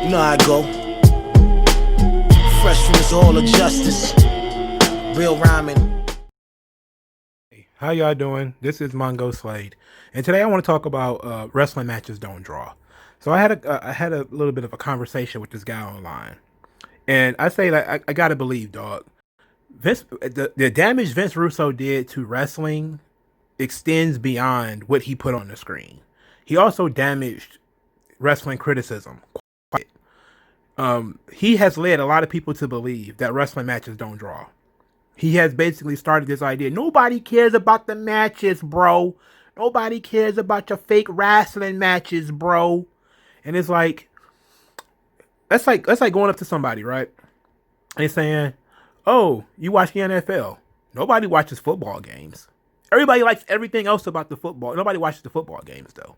You know how I go. Fresh from this hall of justice. Real rhyming. Hey, how y'all doing? This is Mongo Slade, and today I want to talk about wrestling matches don't draw. So I had a little bit of a conversation with this guy online, and I say that I gotta believe, dog. The damage Vince Russo did to wrestling extends beyond what he put on the screen. He also damaged wrestling criticism. He has led a lot of people to believe that wrestling matches don't draw. He has basically started this idea. Nobody cares about the matches, bro. Nobody cares about your fake wrestling matches, bro. And it's like, that's like going up to somebody, right? And saying, "Oh, you watch the NFL. Nobody watches football games. Everybody likes everything else about the football. Nobody watches the football games, though."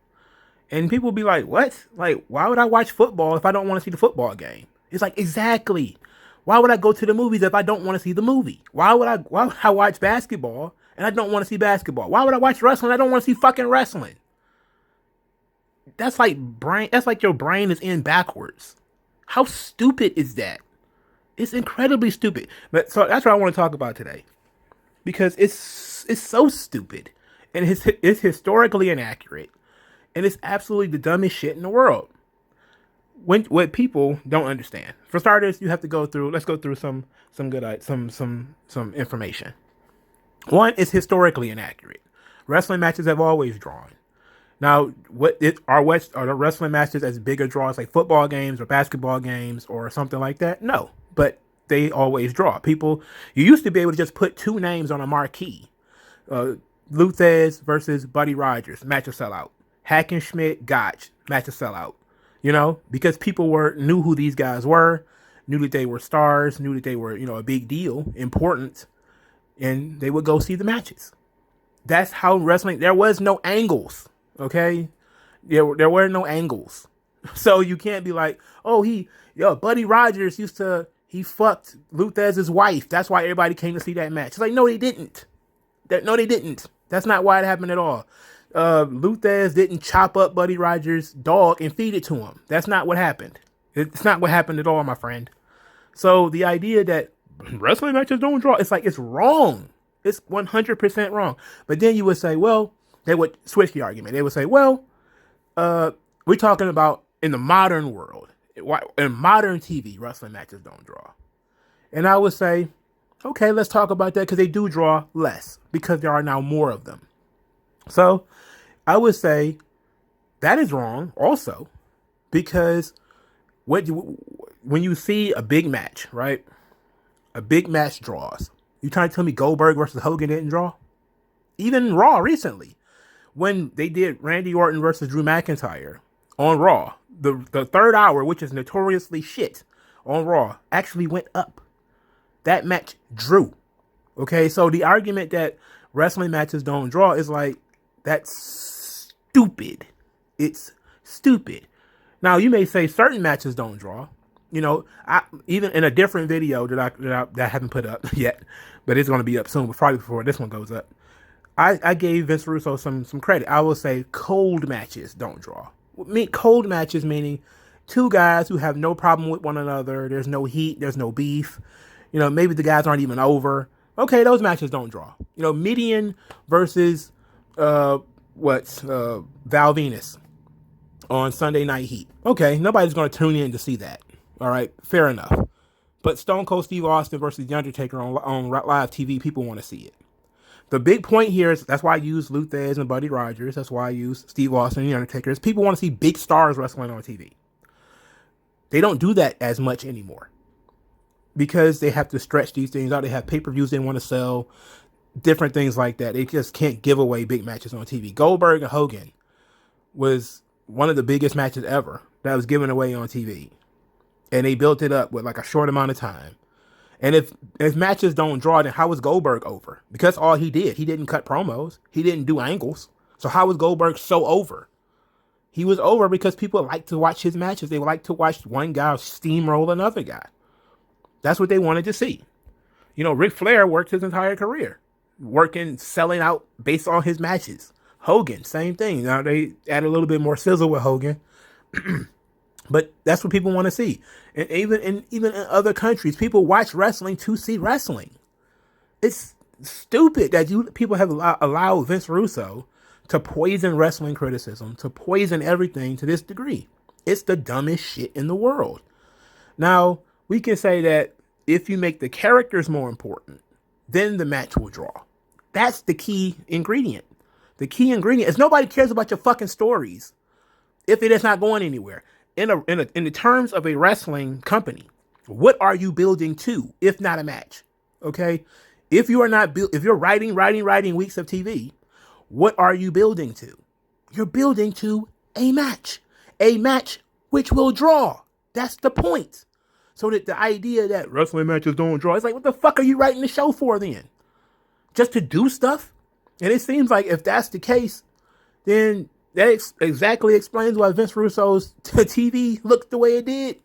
And people be like, "What? Like, why would I watch football if I don't want to see the football game?" It's like, exactly. Why would I go to the movies if I don't want to see the movie? Why would I watch basketball and I don't want to see basketball? Why would I watch wrestling? I don't want to see fucking wrestling. That's like your brain is in backwards. How stupid is that? It's incredibly stupid. But so that's what I want to talk about today. Because it's so stupid. And it's historically inaccurate. And it's absolutely the dumbest shit in the world. What people don't understand. For starters, you have to go through. Let's go through some information. One is historically inaccurate. Wrestling matches have always drawn. Now, are the wrestling matches as big a draw as like football games or basketball games or something like that? No, but they always draw. You used to be able to just put two names on a marquee. Luthez versus Buddy Rogers, match a sellout. Hackenschmidt, Gotch, match a sellout. You know, because people knew who these guys were, knew that they were stars, knew that they were, a big deal, important, and they would go see the matches. That's how wrestling. There was no angles, okay? There were no angles, so you can't be like, oh, Buddy Rogers he fucked Luthez's wife. That's why everybody came to see that match. It's like, no, they didn't. No, they didn't. That's not why it happened at all. Luthez didn't chop up Buddy Rogers' dog and feed it to him. That's not what happened. It's not what happened at all, my friend. So the idea that wrestling matches don't draw, it's wrong. It's 100% wrong. But then you would say, well, they would switch the argument. They would say, well, we're talking about in the modern world. In modern TV, wrestling matches don't draw. And I would say, okay, let's talk about that because they do draw less because there are now more of them. So I would say that is wrong also because when you see a big match, right? A big match draws. You trying to tell me Goldberg versus Hogan didn't draw? Even Raw recently, when they did Randy Orton versus Drew McIntyre on Raw, the third hour, which is notoriously shit on Raw, actually went up. That match drew. Okay, so the argument that wrestling matches don't draw is like, that's stupid. It's stupid. Now, you may say certain matches don't draw. I even in a different video that I haven't put up yet, but it's going to be up soon, probably before this one goes up. I gave Vince Russo some credit. I will say cold matches don't draw. Cold matches meaning two guys who have no problem with one another. There's no heat. There's no beef. Maybe the guys aren't even over. Okay, those matches don't draw. Midian versus Val Venus on Sunday Night Heat. Okay, nobody's going to tune in to see that. All right, fair enough. But Stone Cold Steve Austin versus The Undertaker on live TV, people want to see it. The big point here is, that's why I use Luthez and Buddy Rogers. That's why I use Steve Austin and The Undertaker. Is people want to see big stars wrestling on TV. They don't do that as much anymore because they have to stretch these things out. They have pay-per-views they want to sell, different things like that. They just can't give away big matches on TV. Goldberg and Hogan was one of the biggest matches ever that was given away on TV. And they built it up with like a short amount of time. And if matches don't draw, then how was Goldberg over? Because all he didn't cut promos. He didn't do angles. So how was Goldberg so over? He was over because people like to watch his matches. They like to watch one guy steamroll another guy. That's what they wanted to see. Ric Flair worked his entire career selling out based on his matches. Hogan, same thing. Now they add a little bit more sizzle with Hogan. But that's what people want to see. And even in other countries, people watch wrestling to see wrestling. It's stupid that people have allowed Vince Russo to poison wrestling criticism, to poison everything to this degree. It's the dumbest shit in the world. Now, we can say that if you make the characters more important, then the match will draw. That's the key ingredient. The key ingredient is nobody cares about your fucking stories if it is not going anywhere. In the terms of a wrestling company, what are you building to, if not a match? Okay, if you are not if you're writing weeks of TV, what are you building to? You're building to a match which will draw. That's the point. So that the idea that wrestling matches don't draw, it's like, what the fuck are you writing the show for then? Just to do stuff? And it seems like if that's the case, then that exactly explains why Vince Russo's TV looked the way it did.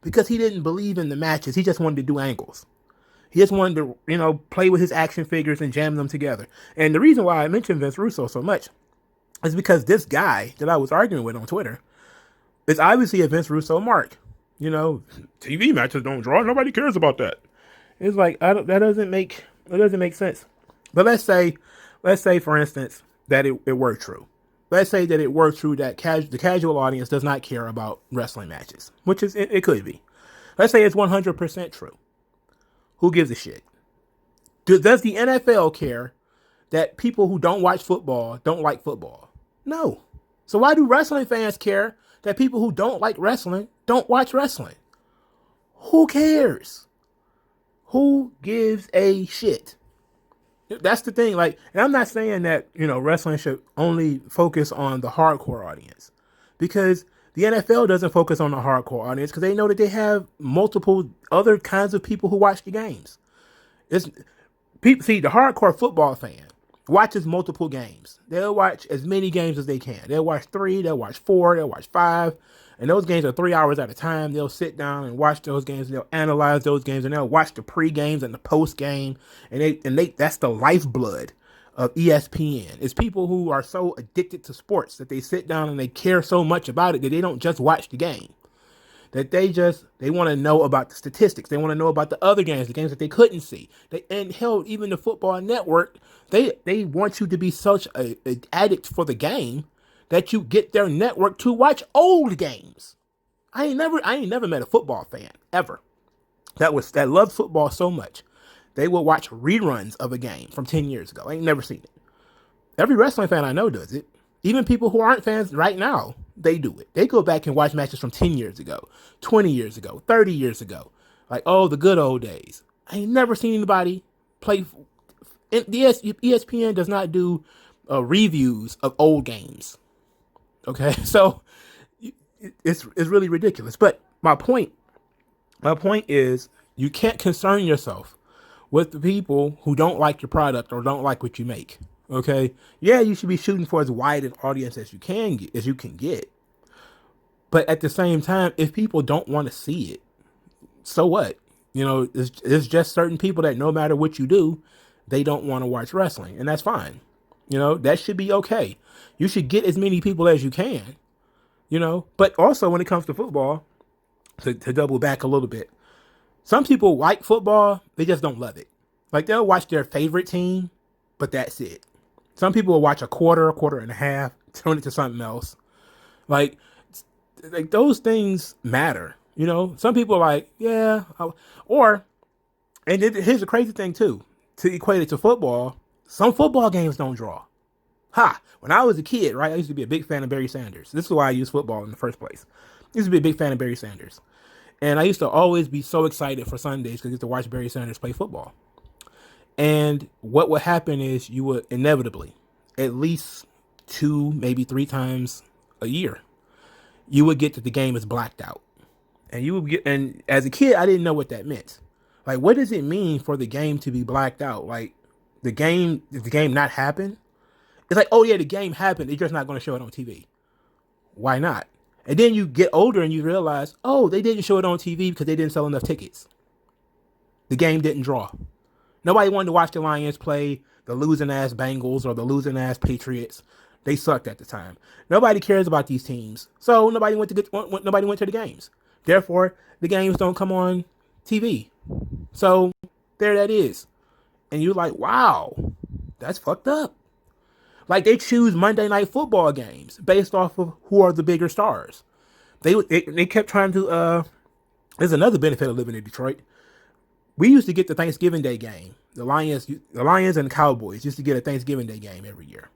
Because he didn't believe in the matches. He just wanted to do angles. He just wanted to, play with his action figures and jam them together. And the reason why I mentioned Vince Russo so much is because this guy that I was arguing with on Twitter is obviously a Vince Russo mark. TV matches don't draw. Nobody cares about that. It's like, that doesn't make sense. But let's say for instance that it were true. Let's say that it were true that the casual audience does not care about wrestling matches, which is it could be. Let's say it's 100% true. Who gives a shit? Does the NFL care that people who don't watch football don't like football? No. So why do wrestling fans care that people who don't like wrestling don't watch wrestling? Who cares? Who gives a shit? That's the thing. And I'm not saying that, wrestling should only focus on the hardcore audience, because the NFL doesn't focus on the hardcore audience because they know that they have multiple other kinds of people who watch the games. The hardcore football fan watches multiple games. They'll watch as many games as they can. They'll watch 3, they'll watch 4, they'll watch 5. And those games are 3 hours at a time. They'll sit down and watch those games. They'll analyze those games, and they'll watch the pre-games and the post-game. And that's the lifeblood of ESPN. It's people who are so addicted to sports that they sit down and they care so much about it that they don't just watch the game. That they want to know about the statistics. They want to know about the other games, the games that they couldn't see. And hell, even the Football Network, they want you to be such an addict for the game that you get their network to watch old games. I ain't never met a football fan ever that loved football so much they will watch reruns of a game from 10 years ago. I ain't never seen it. Every wrestling fan I know does it. Even people who aren't fans right now, they do it. They go back and watch matches from 10 years ago, 20 years ago, 30 years ago. The good old days. I ain't never seen anybody play. ESPN does not do reviews of old games. Okay, so it's really ridiculous. But my point is, you can't concern yourself with the people who don't like your product or don't like what you make. Okay, yeah, you should be shooting for as wide an audience as you can get. But at the same time, if people don't want to see it, so what? It's just certain people that no matter what you do, they don't want to watch wrestling, and that's fine. That should be okay. You should get as many people as you can, But also when it comes to football, to double back a little bit, some people like football, they just don't love it. They'll watch their favorite team, but that's it. Some people will watch a quarter and a half, turn it to something else. Those things matter, Some people are like, yeah, here's the crazy thing too, to equate it to football, some football games don't draw. When I was a kid, right, I used to be a big fan of Barry Sanders. This is why I use football in the first place. I used to be a big fan of Barry Sanders. And I used to always be so excited for Sundays because I used to watch Barry Sanders play football. And what would happen is you would inevitably, at least 2, maybe 3 times a year, you would get that the game is blacked out. And as a kid, I didn't know what that meant. What does it mean for the game to be blacked out? Did the game not happen? It's oh yeah, the game happened. They're just not going to show it on TV. Why not? And then you get older and you realize, oh, they didn't show it on TV because they didn't sell enough tickets. The game didn't draw. Nobody wanted to watch the Lions play the losing ass Bengals or the losing ass Patriots. They sucked at the time. Nobody cares about these teams, so nobody went to the games. Therefore, the games don't come on TV. So there that is, and you're like, wow, that's fucked up. Like they choose Monday Night Football games based off of who are the bigger stars. They kept trying to. There's another benefit of living in Detroit. We used to get the Thanksgiving Day game. The Lions and the Cowboys used to get a Thanksgiving Day game every year.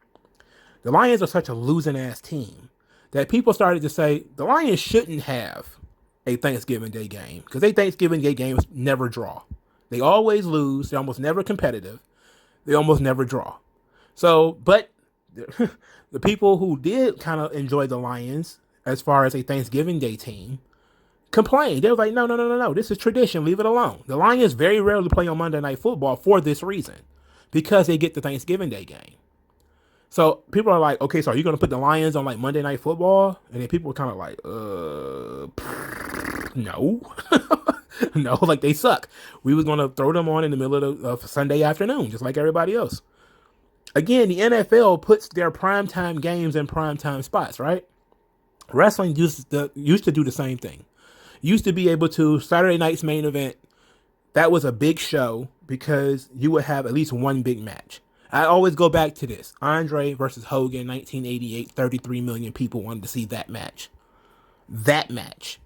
The Lions are such a losing ass team that people started to say the Lions shouldn't have a Thanksgiving Day game because they Thanksgiving Day games never draw. They always lose. They're almost never competitive. They almost never draw. So, but the people who did kind of enjoy the Lions as far as a Thanksgiving Day team complained. They were like, no. This is tradition. Leave it alone. The Lions very rarely play on Monday Night Football for this reason because they get the Thanksgiving Day game. So people are like, okay, so are you going to put the Lions on like Monday Night Football? And then people were kind of like, no. No, like they suck. We was going to throw them on in the middle of Sunday afternoon, just like everybody else. Again, the NFL puts their primetime games in primetime spots, right? Wrestling used to do the same thing. Used to be able to, Saturday night's main event, that was a big show because you would have at least one big match. I always go back to this. Andre versus Hogan, 1988, 33 million people wanted to see that match. That match.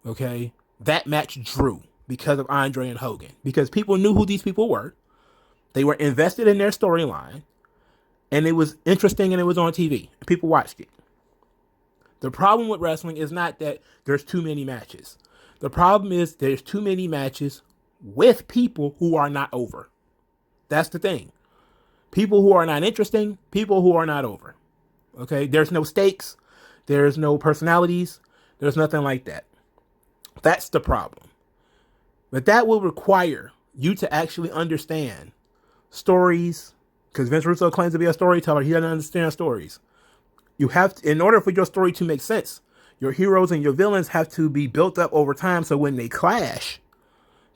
Okay? That match drew because of Andre and Hogan. Because people knew who these people were. They were invested in their storyline. And it was interesting and it was on TV. People watched it. The problem with wrestling is not that there's too many matches. The problem is there's too many matches with people who are not over. That's the thing. People who are not interesting, people who are not over. Okay? There's no stakes. There's no personalities. There's nothing like that. That's the problem. But that will require you to actually understand stories, because Vince Russo claims to be a storyteller. He doesn't understand stories. You have to, in order for your story to make sense, your heroes and your villains have to be built up over time so when they clash,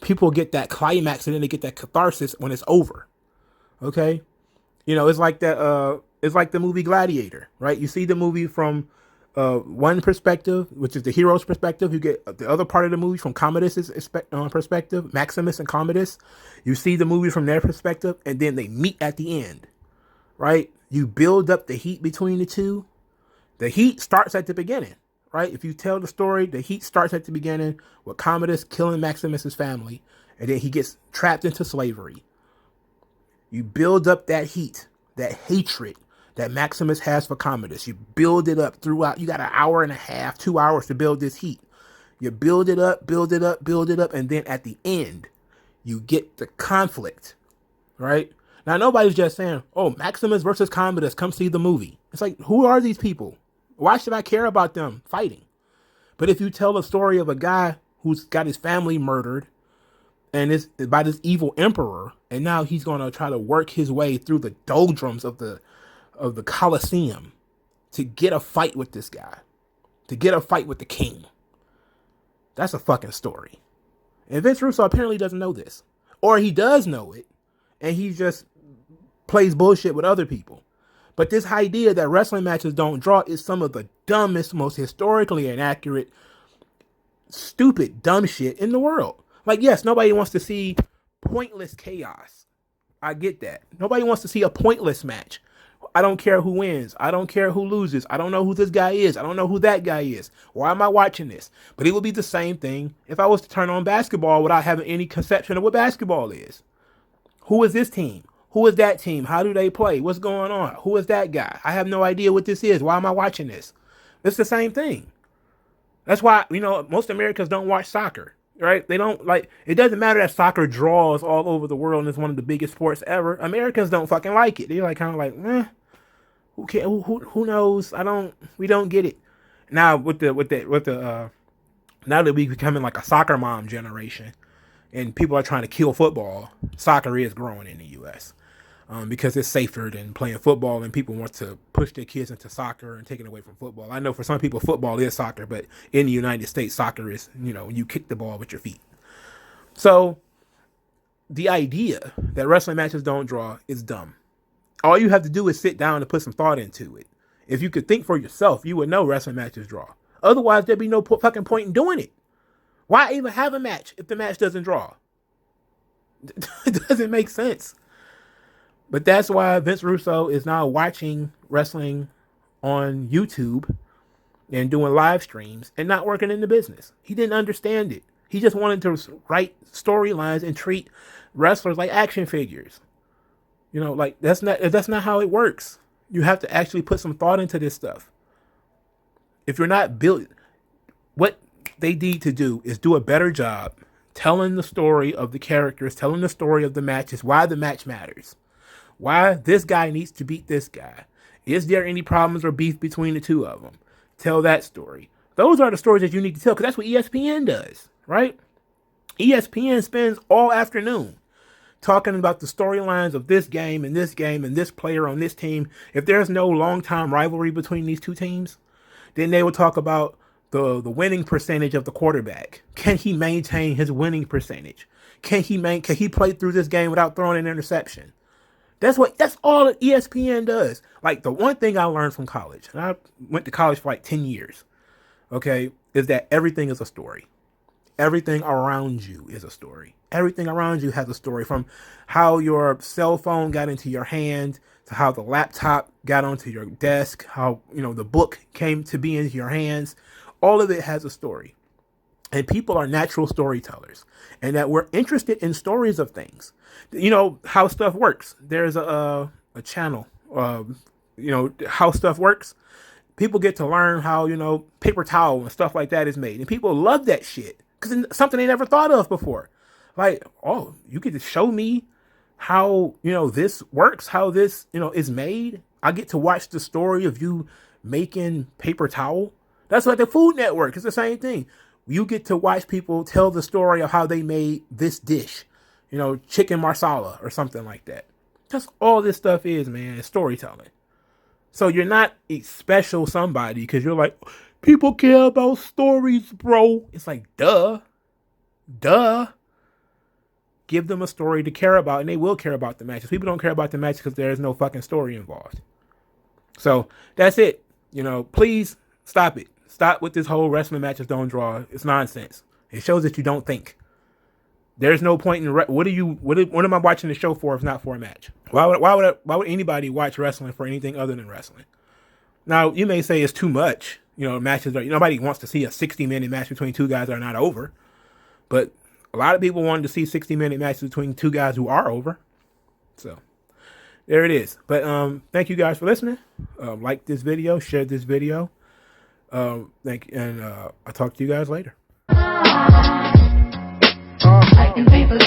people get that climax and then they get that catharsis when it's over. Okay? You know, it's like that. It's like the movie Gladiator, right? You see the movie from one perspective, which is the hero's perspective. You get the other part of the movie from Commodus's perspective, Maximus and Commodus. You see the movie from their perspective, and then they meet at the end, right? You build up the heat between the two. The heat starts at the beginning, right? If you tell the story, the heat starts at the beginning with Commodus killing Maximus's family, and then he gets trapped into slavery. You build up that heat, that hatred that Maximus has for Commodus. You build it up throughout. You got an hour and a half, 2 hours to build this heat. You build it up, and then at the end, you get the conflict, right? Now, nobody's just saying, oh, Maximus versus Commodus, come see the movie. It's like, who are these people? Why should I care about them fighting? But if you tell the story of a guy who's got his family murdered, and it's by this evil emperor, and now he's going to try to work his way through the doldrums of the Colosseum to get a fight with this guy, to get a fight with the king. That's a fucking story. And Vince Russo apparently doesn't know this. Or he does know it, and he just plays bullshit with other people. But this idea that wrestling matches don't draw is some of the dumbest, most historically inaccurate, stupid, dumb shit in the world. Like, yes, nobody wants to see pointless chaos. I get that. Nobody wants to see a pointless match. I don't care who wins. I don't care who loses. I don't know who this guy is. I don't know who that guy is. Why am I watching this? But it would be the same thing if I was to turn on basketball without having any conception of what basketball is. Who is this team? Who is that team? How do they play? What's going on? Who is that guy? I have no idea what this is. Why am I watching this? It's the same thing. That's why, most Americans don't watch soccer. Right? They don't like, it doesn't matter that soccer draws all over the world and it's one of the biggest sports ever. Americans don't fucking like it. They're like, kind of like, who cares? Who knows? We don't get it. Now now that we're becoming like a soccer mom generation and people are trying to kill football, soccer is growing in the U.S. Because it's safer than playing football, and people want to push their kids into soccer and take it away from football. I know for some people, football is soccer, but in the United States, soccer is, you kick the ball with your feet. So the idea that wrestling matches don't draw is dumb. All you have to do is sit down and put some thought into it. If you could think for yourself, you would know wrestling matches draw. Otherwise, there'd be no fucking point in doing it. Why even have a match if the match doesn't draw? It doesn't make sense. But that's why Vince Russo is now watching wrestling on YouTube and doing live streams and not working in the business. He didn't understand it. He just wanted to write storylines and treat wrestlers like action figures. You know, like that's not how it works. You have to actually put some thought into this stuff. If you're not built, what they need to do is do a better job telling the story of the characters, telling the story of the matches, why the match matters, why this guy needs to beat this guy. Is there any problems or beef between the two of them? Tell that story. Those are the stories that you need to tell, because that's what ESPN does, right? ESPN spends all afternoon talking about the storylines of this game and this game and this player on this team. If there's no long-time rivalry between these two teams, then they will talk about the winning percentage of the quarterback. Can he maintain his winning percentage? Can he play through this game without throwing an interception? That's all that ESPN does. Like, the one thing I learned from college, and I went to college for like 10 years, okay, is that everything is a story. Everything around you is a story. Everything around you has a story, from how your cell phone got into your hand to how the laptop got onto your desk, how, the book came to be into your hands. All of it has a story. And people are natural storytellers, and that we're interested in stories of things. How stuff works. There's a channel, how stuff works. People get to learn how, paper towel and stuff like that is made. And people love that shit because it's something they never thought of before. Like, oh, you get to show me how, this works, how this, is made. I get to watch the story of you making paper towel. That's like the Food Network. It's the same thing. You get to watch people tell the story of how they made this dish, chicken marsala or something like that. That's all this stuff is, man. It's storytelling. So you're not a special somebody because you're like, people care about stories, bro. It's like, duh. Give them a story to care about, and they will care about the matches. People don't care about the matches because there's no fucking story involved. So that's it. Please stop it. Stop with this whole wrestling matches don't draw. It's nonsense. It shows that you don't think. There's no point in what am I watching the show for if not for a match? Why would anybody watch wrestling for anything other than wrestling? Now, you may say it's too much. Matches are, nobody wants to see a 60-minute match between two guys that are not over. But a lot of people wanted to see 60-minute matches between two guys who are over. So there it is. But thank you guys for listening. Like this video, share this video. I'll talk to you guys later. I can paper